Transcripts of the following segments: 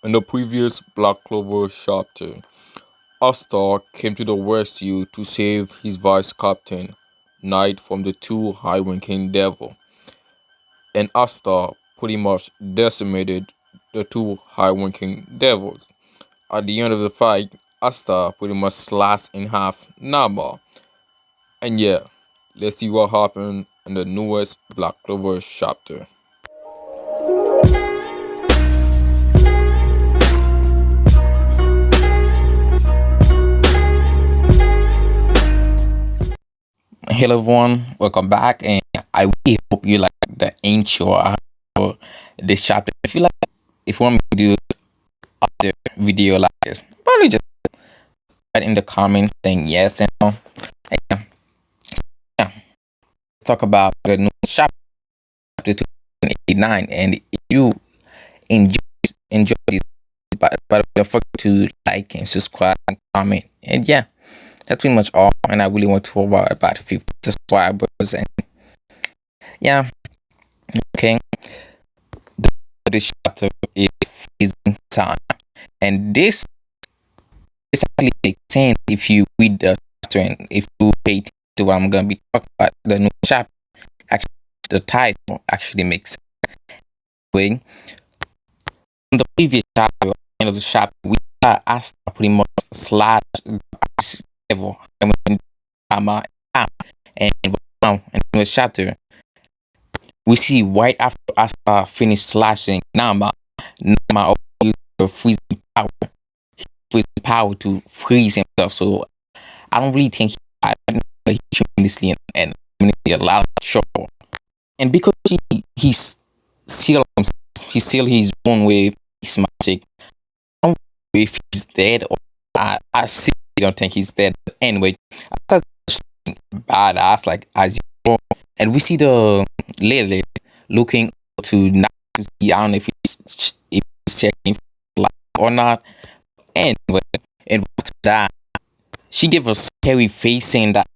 In the previous Black Clover chapter, Asta came to the rescue to save his vice captain, Knight, from the two high-ranking devil, and Asta pretty much decimated the two high-ranking devils. At the end of the fight, Asta pretty much sliced in half Naamah. And yeah, let's see what happened in the newest Black Clover chapter. Hello everyone, welcome back, and I really hope you like the intro for this chapter. If you want me to do other video like this, probably just write in the comment saying yes and no. And yeah, let's talk about the new chapter 289. And if you enjoy this, but don't forget to like and subscribe and comment. And yeah, that's pretty much all. And I really want to over about 50 subscribers. And yeah, okay. This chapter is freezing time, and this actually makes sense if you read the chapter and if you pay attention to what I'm gonna be talking about. The new chapter, actually, the title actually makes sense. Anyway, from the previous chapter, end of the chapter, we saw Asta pretty much slash the level and when Naamah and now in this chapter we see right after Asta finished slashing Naamah used the freezing power to freeze himself. So I don't really think he tremendously and a lot of trouble. And because he's still his own way, his magic. I don't know if he's dead or I still don't think he's dead. But anyway, Asta's badass like as usual, and we see the Lilith looking to now to see. I don't know if he's checking for life or not. Anyway, and after that, she gave a scary face saying that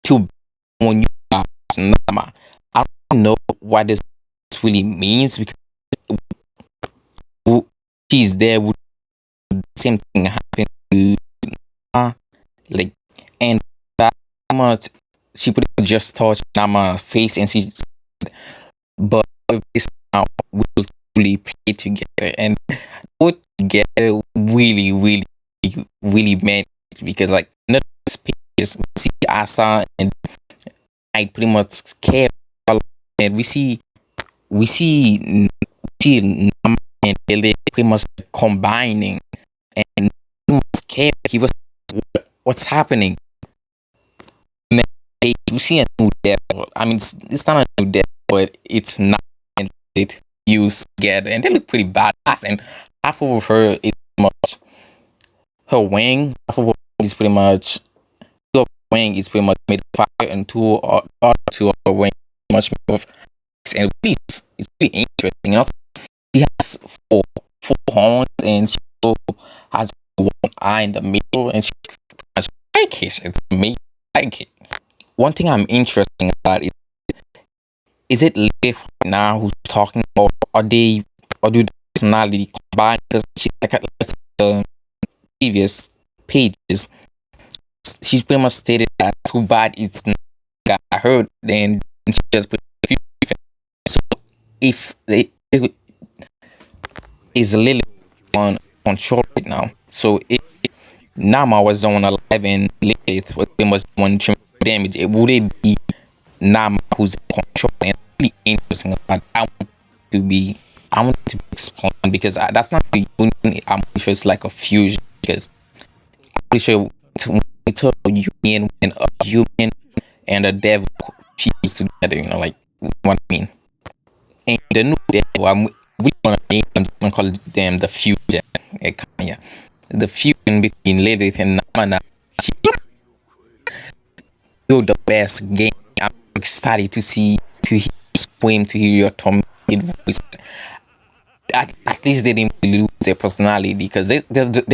to when you are Naamah. I don't know what this really means because she's there with the same thing happening to like, and that much she would just touch Naamah's face and she said, but this now will truly play together and put together really meant because like none of these pages we see Asta and I pretty much care and we see Naamah and Lilith pretty much combining and scared he was what's happening. You see a new devil. I mean, it's not a new devil, but it's not and it used together, and they look pretty badass. And half of her is much her wing. Half of her is pretty much her wing is pretty much made of fire, and other two of her wing much made of ice. And it's really interesting. And also, she has four horns, and she also has one eye in the middle, and she has like it. It's amazing. Like it. One thing I'm interested about is it Lilith right now who's talking, or are they or do the personality combine? Because she like the previous pages, she's pretty much stated that too bad it's not got hurt, then she just put a few different. So if is Lilith on control right now, so if Naamah was the one alive and Lilith was pretty much the one damage, it would it be Naamah who's in control? And really interesting about I want to be explained because that's not the union. I'm pretty sure it's like a fusion because I'm pretty sure it's a union when a human and a devil fuse together, you know, like what I mean. And the new devil, I'm really gonna name them, I'm gonna call them the fusion. Yeah. The fusion between Lilith and Naamah. You're the best game. I'm excited to hear you scream, to hear your tormented voice. At least they didn't lose their personality because they're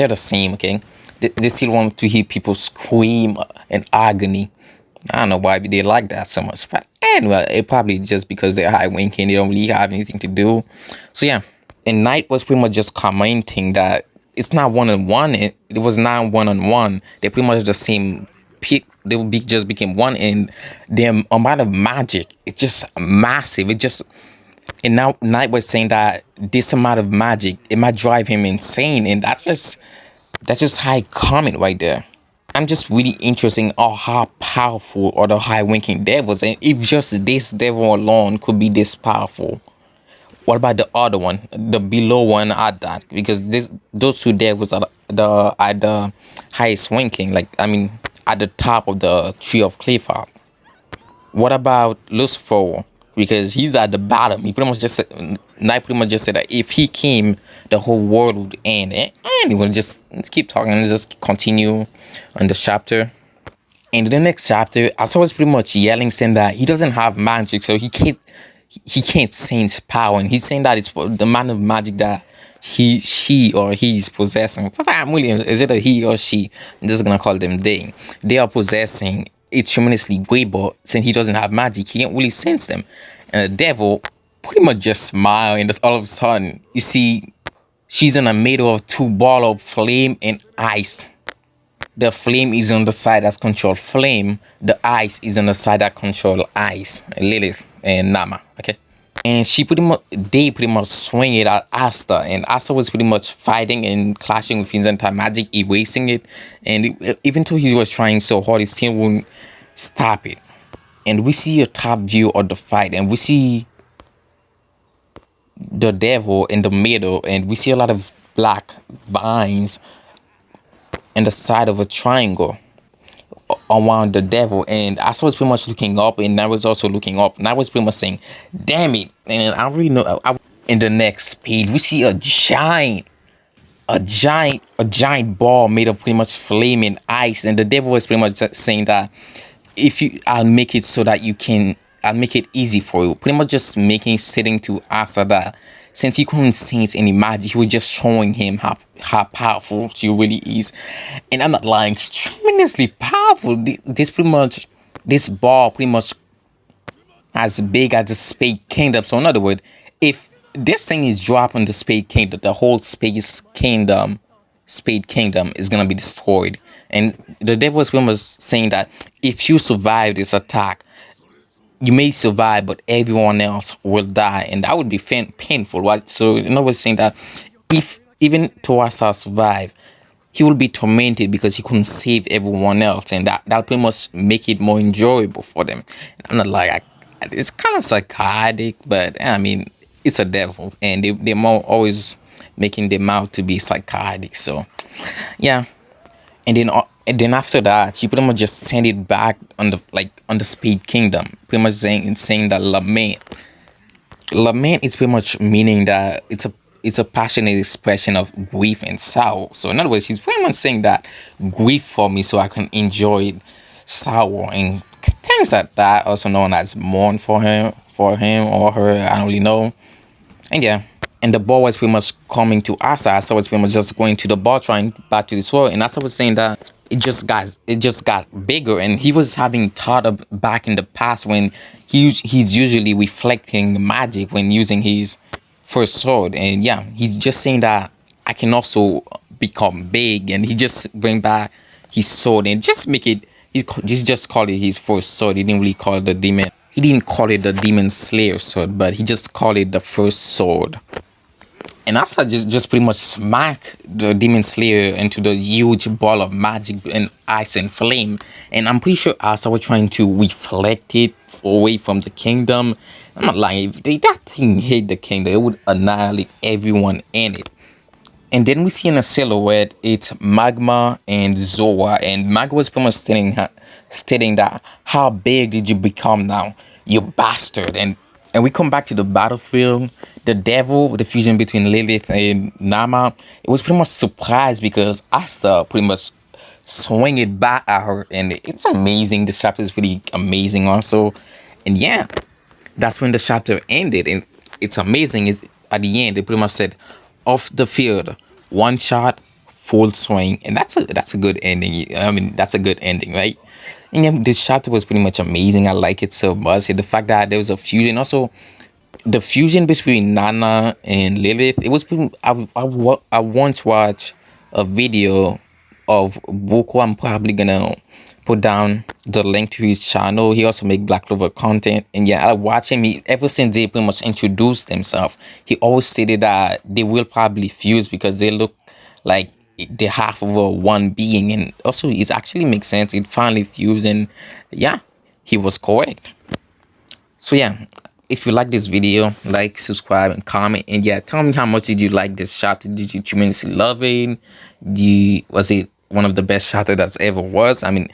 the same, okay? They still want to hear people scream in agony. I don't know why they like that so much, but anyway, it probably just because they're high ranking, they don't really have anything to do. So yeah, And Knight was pretty much just commenting that it's not one on one. It was not one on one. They pretty much the same. They would be just became one, and the amount of magic it's just massive. It just and now Knight was saying that this amount of magic it might drive him insane, and that's just high comment right there. I'm just really interested in how powerful or the high winking devils, and if just this devil alone could be this powerful. What about the other one, the below one at that? Because those two devils are the highest ranking. Like I mean, at the top of the tree of Clifford. What about Lucifer? Because he's at the bottom. He pretty much just said, Knight pretty much just said that if he came, the whole world would end. And we'll just keep talking and just continue on the chapter. And in the next chapter, Asta was pretty much yelling, saying that he doesn't have magic, so he can't sense power, and he's saying that it's the amount of magic that she or he is possessing. Is it a he or she? I'm just gonna call them they. They are possessing. It's tremendously great, but since he doesn't have magic, he can't really sense them. And the devil pretty much just smile, and all of a sudden you see she's in the middle of two balls of flame and ice. The flame is on the side that control flame. The ice is on the side that control ice. Lilith and Naamah. Okay. And they pretty much swing it at Asta. And Asta was pretty much fighting and clashing with his anti-magic, erasing it. And even though he was trying so hard, he still wouldn't stop it. And we see a top view of the fight. And we see the devil in the middle. And we see a lot of black vines and the side of a triangle around the devil, and I was pretty much looking up, and I was also looking up, and I was pretty much saying, "Damn it!" And I really know. In the next page, we see a giant ball made of pretty much flame and ice, and the devil was pretty much saying that I'll make it so that I'll make it easy for you. Pretty much just stating to Asta that since he couldn't sense any magic, he was just showing him how powerful she really is. And I'm not lying, she's tremendously powerful. This ball pretty much as big as the Spade Kingdom. So in other words, if this thing is dropping the Spade Kingdom, the whole Spade Kingdom is gonna be destroyed. And the devil was pretty much saying that if you survive this attack, you may survive, but everyone else will die, and that would be painful, right? So, in other words, saying that if even Tuasa survive, he will be tormented because he couldn't save everyone else, and that'll pretty much make it more enjoyable for them. I'm not like it's kind of psychotic, but I mean it's a devil, and they're more always making them out to be psychotic. So, yeah. And then after that, he pretty much just sent it back on the Spade Kingdom, pretty much saying that lament is pretty much meaning that it's a passionate expression of grief and sorrow. So in other words, he's pretty much saying that grief for me so I can enjoy sorrow and things like that, also known as mourn for him or her. I don't really know. And yeah. And the ball was pretty much coming to Asta. Asta was pretty much just going to the ball, trying back to this world. And Asta was saying that it just got bigger. And he was having thought of back in the past when he's usually reflecting magic when using his first sword. And yeah, he's just saying that I can also become big. And he just bring back his sword and just make it. He just called it his first sword. He didn't really call it the demon. He didn't call it the demon slayer sword, but he just called it the first sword. And Asta just pretty much smacked the demon slayer into the huge ball of magic and ice and flame. And I'm pretty sure Asta was trying to reflect it away from the kingdom. I'm not lying. If that thing hit the kingdom, it would annihilate everyone in it. And then we see in a silhouette, it's Magma and Zoa. And Magma was pretty much stating that, how big did you become now, you bastard? And we come back to the battlefield. The devil, the fusion between Lilith and Naamah, it was pretty much surprised because Asta pretty much swing it back at her. And it's amazing. The chapter is pretty amazing also. And yeah, that's when the chapter ended. And it's amazing. Is at the end, they pretty much said, off the field, one shot, full swing. And that's a good ending. I mean, that's a good ending, right? And yeah, this chapter was pretty much amazing. I like it so much. And the fact that there was a fusion. Also, the fusion between Nana and Lilith. It was I once watched a video of Boko. I'm probably gonna put down the link to his channel. He also make Black Clover content, and yeah, I watch him. Ever since they pretty much introduced himself, he always stated that they will probably fuse because they look like they're half of a one being, and also it actually makes sense. It finally fused, and yeah, he was correct. So yeah, if you like this video, like, subscribe, and comment. And yeah, tell me how much did you like this chapter? Did you tremendously love it? Was it one of the best chapter that's ever was? I mean,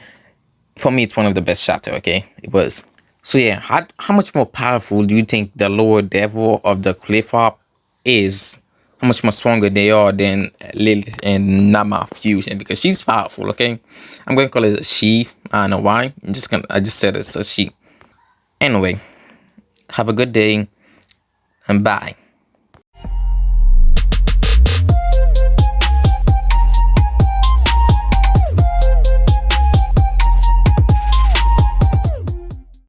for me, it's one of the best chapter. Okay, it was. So yeah, how much more powerful do you think the lower devil of the Cliff-Hop is? How much more stronger they are than Lilith and Naamah Fusion? Because she's powerful. Okay, I'm gonna call it a she. I don't know why. I just said it's a she. Anyway, have a good day and bye.